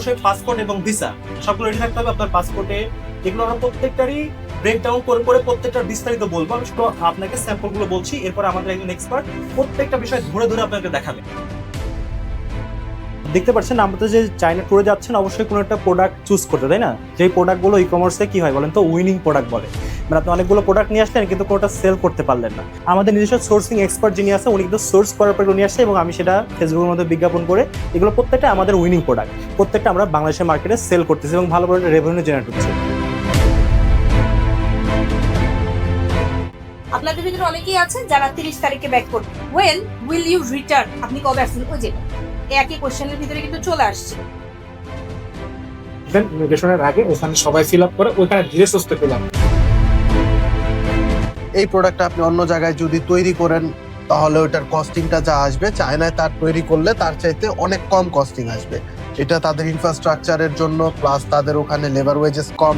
অবশ্যই পাসপোর্ট এবং ভিসা সবগুলো রেডি থাকতে হবে আপনার পাসপোর্টে। এগুলো আমরা প্রত্যেকটারই ব্রেকডাউন করে করে প্রত্যেকটার বিস্তারিত বলবো। আমি শুধু আপনাকে স্যাম্পলগুলো বলছি, এরপর আমাদের একজন এক্সপার্ট প্রত্যেকটা বিষয় ধরে ধরে আপনাকে দেখাবে। দেখতে পাচ্ছেন আমরা তো যে চায়না ট্যুরে যাচ্ছেন, অবশ্যই কোনো একটা প্রোডাক্ট চুজ করতে, তাই না? যেই প্রোডাক্টগুলো ই কমার্সে কি হয় বলেন তো, উইনিং প্রোডাক্ট বলে। মানে আপনি অনেকগুলো প্রোডাক্ট নিয়ে আসলেন কিন্তু কোনোটা সেল করতে পারলেন না। আমাদের নিজস্ব সোর্সিং এক্সপার্ট যিনি আছে উনি কিন্তু সোর্স করার পর নিয়ে আসছে এবং আমি সেটা ফেসবুকের মধ্যে বিজ্ঞাপন করে এগুলো প্রত্যেকটা আমাদের উইনিং প্রোডাক্ট, প্রত্যেকটা আমরা বাংলাদেশের মার্কেটে সেল করতেছি এবং ভালো করে রেভিনিউ জেনারেট হচ্ছে। আপনাদের ভিতরে অনেকেই আছেন যারা 30 তারিখে ব্যাক করবে। ওয়েন উইল ইউ রিটার্ন, আপনি কবে আসছেন? ওই যে একই কোশ্চেনের ভিতরে কিন্তু চলে আসছে। দেন ইমিগ্রেশনের আগে ওখানে সবাই ফিল আপ করে ওখানে ধীরে সুস্থে ফিল আপ। এই প্রোডাক্টটা আপনি অন্য জায়গায় যদি তৈরি করেন তাহলে ওটার কস্টিংটা যা আসবে চায়নায় তার তৈরি করলে তার চাইতে অনেক কম কস্টিং আসবে। এটা তাদের ইনফ্রাস্ট্রাকচারের জন্য, প্লাস তাদের ওখানে লেবার ওয়েজেস কম।